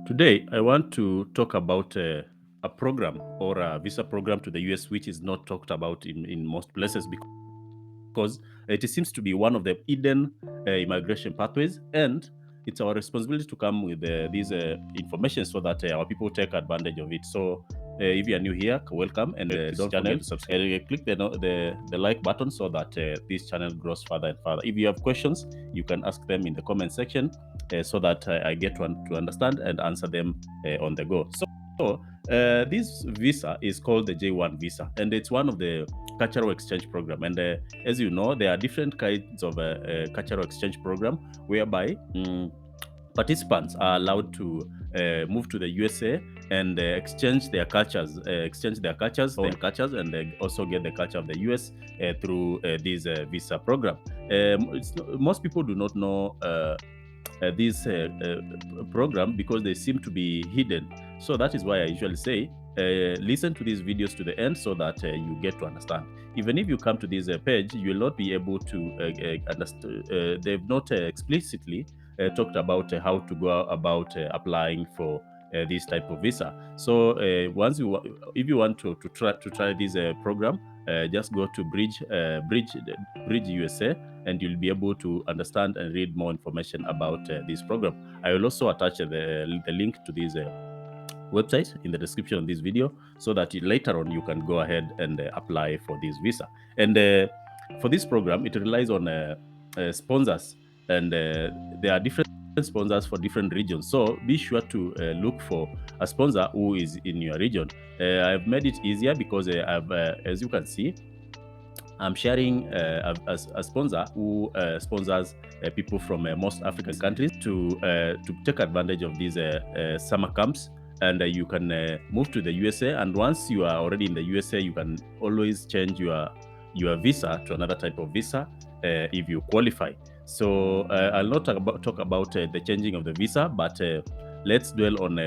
Today, I want to talk about a program or a visa program to the US, which is not talked about in most places because it seems to be one of the hidden immigration pathways, and it's our responsibility to come with these information so that our people take advantage of it. So, if you are new here, welcome, and don't forget to subscribe. Click the like button so that this channel grows further and further. If you have questions, you can ask them in the comment section so that I get to understand and answer them on the go. So, this visa is called the J1 visa, and it's one of the cultural exchange program. And as you know, there are different kinds of cultural exchange program whereby participants are allowed to move to the USA and exchange their cultures, and also get the culture of the US through this visa program. Most people do not know this program because they seem to be hidden. So that is why I usually say listen to these videos to the end so that you get to understand. Even if you come to this page, you will not be able to understand. They've not explicitly talked about how to go about applying for this type of visa. So if you want to try this program, just go to Bridge USA, and you'll be able to understand and read more information about this program. I will also attach the link to this website in the description of this video so that later on you can go ahead and apply for this visa. And for this program, it relies on sponsors, and there are different sponsors for different regions. So be sure to look for a sponsor who is in your region. I've made it easier because as you can see, I'm sharing a sponsor who sponsors people from most African countries to take advantage of these summer camps, and you can move to the USA. And once you are already in the USA, you can always change your visa to another type of visa if you qualify. So I'll not talk about the changing of the visa, but let's dwell on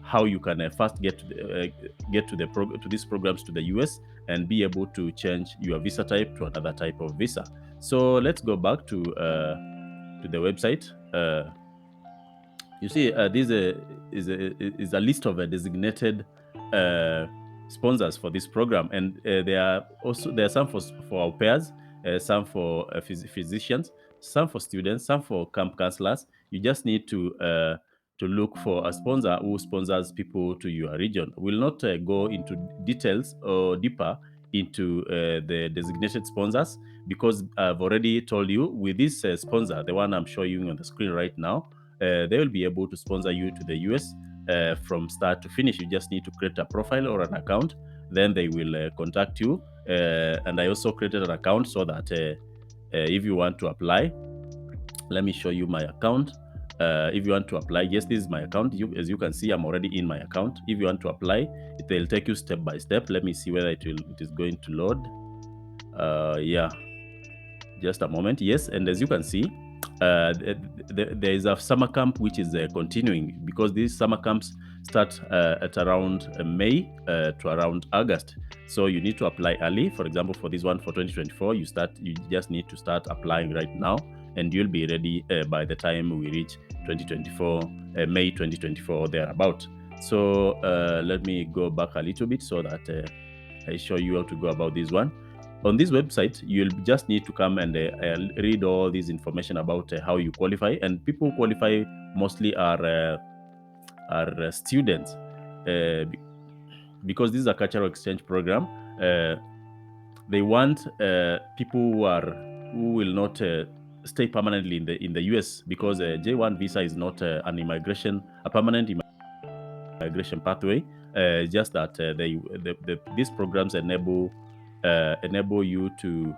how you can first get to these programs to the US and be able to change your visa type to another type of visa. So let's go back to the website. You see, this is a list of designated sponsors for this program, and there are some for au pairs, some for physicians, some for students, some for camp counselors. You just need to look for a sponsor who sponsors people to your region. We'll not go into details or deeper into the designated sponsors because I've already told you with this sponsor, the one I'm showing you on the screen right now, they will be able to sponsor you to the US from start to finish. You just need to create a profile or an account. Then they will contact you. And I also created an account so that if you want to apply, let me show you my account. If you want to apply, yes, this is my account. As you can see, I'm already in my account. If you want to apply, it will take you step by step. Let me see whether it is going to load. Yeah, just a moment. Yes, and as you can see, there is a summer camp which is continuing because these summer camps start at around May to around August. So you need to apply early. For example, for this one for 2024, you just need to start applying right now, and you'll be ready by the time we reach 2024, May 2024 or thereabout. So let me go back a little bit so that I show you how to go about this one. On this website, you'll just need to come and read all this information about how you qualify. And people who qualify mostly are students because this is a cultural exchange program. They want people who will not stay permanently in the US because J1 visa is not a permanent immigration pathway. Just that these programs enable you to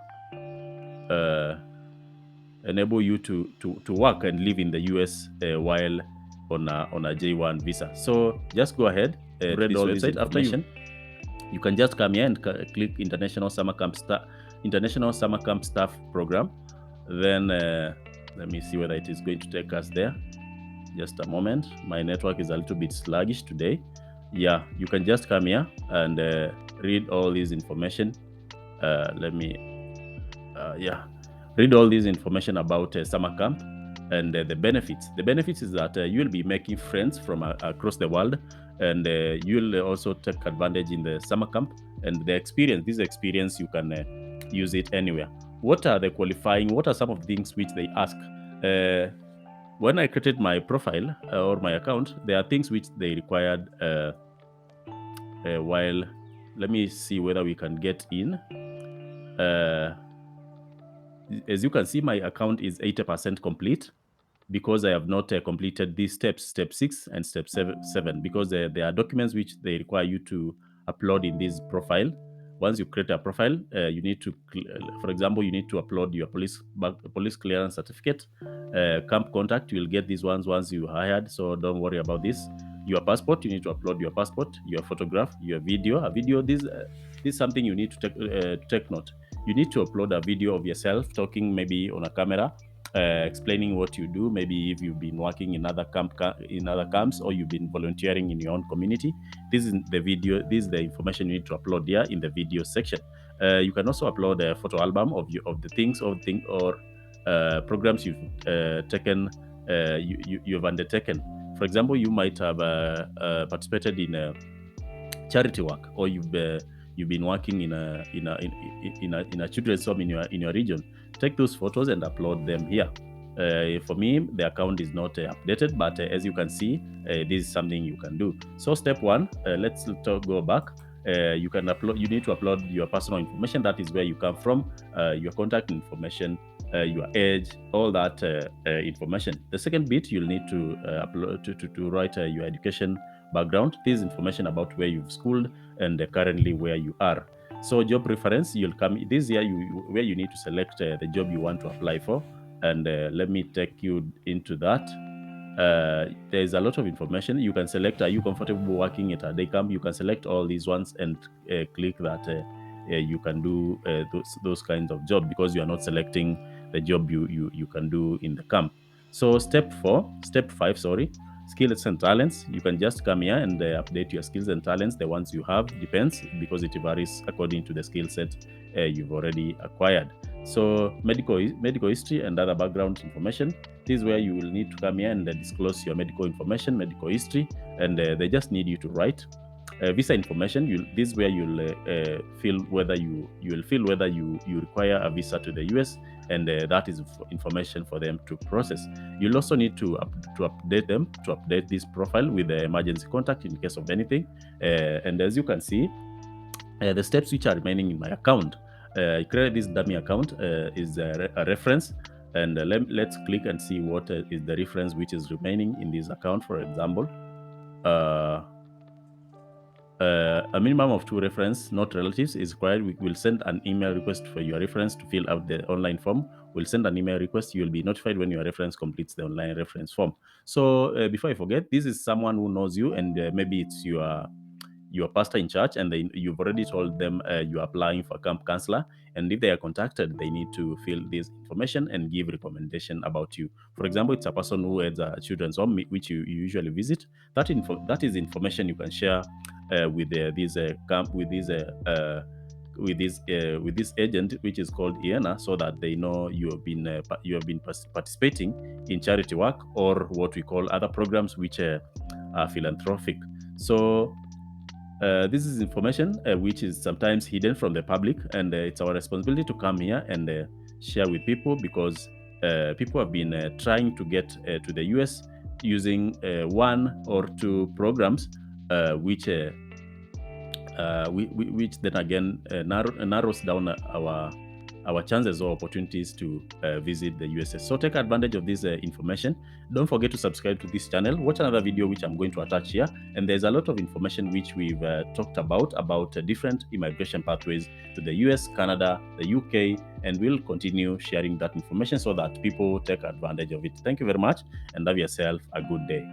work and live in the US while on a J1 visa. So just go ahead, read all this information. After you can just come here and click International Summer Camp Staff Program. Then let me see whether it is going to take us there. Just a moment. My network is a little bit sluggish today. Yeah, you can just come here and read all this information. Read all this information about summer camp. And the benefits is that you'll be making friends from across the world, and you'll also take advantage in the summer camp. And this experience you can use it anywhere. What are some of the things which they ask? When I created my profile or my account, there are things which they required while let me see whether we can get in. As you can see, my account is 80% complete because I have not completed these steps, step 6 and step 7, because there are documents which they require you to upload in this profile. Once you create a profile, you need to, for example, you need to upload your police clearance certificate, camp contact. You will get these ones once you hired, so don't worry about this. Your passport, you need to upload your passport, your photograph, your video. A video, this is something you need to take note. You need to upload a video of yourself talking, maybe on a camera, explaining what you do. Maybe if you've been working in other camps, or you've been volunteering in your own community. This is the video. This is the information you need to upload here in the video section. You can also upload a photo album of the things or programs you've taken, you've undertaken. For example, you might have participated in charity work, or you've been working in a children's home in your region. Take those photos and upload them here. For me, the account is not updated, but as you can see, this is something you can do. So step 1, let's go back. You need to upload your personal information. That is where you come from, your contact information, your age, all that information. The second bit, you'll need to upload to write your education background. This is information about where you've schooled and currently where you are. So job reference, you'll come this year where you need to select the job you want to apply for. And let me take you into that. There's a lot of information you can select. Are you comfortable working at a day camp? You can select all these ones and click that you can do those kinds of job, because you are not selecting the job you can do in the camp. So step 5, sorry, skills and talents. You can just come here and update your skills and talents. The ones you have depends, because it varies according to the skill set you've already acquired. So medical history and other background information. This is where you will need to come here and disclose your medical information, medical history, and they just need you to write. Visa information. This is where you'll feel whether you require a visa to the US, and that is information for them to process. You'll also need to update this profile with the emergency contact in case of anything. And as you can see, the steps which are remaining in my account, I created this dummy account, is a reference, and let's click and see what is the reference which is remaining in this account. For example, a minimum of 2 reference, not relatives, is required. We will send an email request for your reference to fill out the online form. We'll send an email request. You will be notified when your reference completes the online reference form. So before I forget, this is someone who knows you, and maybe it's your pastor in church, and you've already told them you're applying for camp counselor, and if they are contacted, they need to fill this information and give recommendation about you. For example, it's a person who heads a children's home which you usually visit. That is information you can share with this camp, with this agent, which is called IENA, so that they know you have been participating in charity work, or what we call other programs which are philanthropic. So this is information which is sometimes hidden from the public, and it's our responsibility to come here and share with people, because people have been trying to get to the US using 1 or 2 programs, which then again narrows down our chances or opportunities to visit the USA. So take advantage of this information. Don't forget to subscribe to this channel. Watch another video which I'm going to attach here, and there's a lot of information which we've talked about different immigration pathways to the US, Canada, the UK, and we'll continue sharing that information so that people take advantage of it. Thank you very much, and have yourself a good day.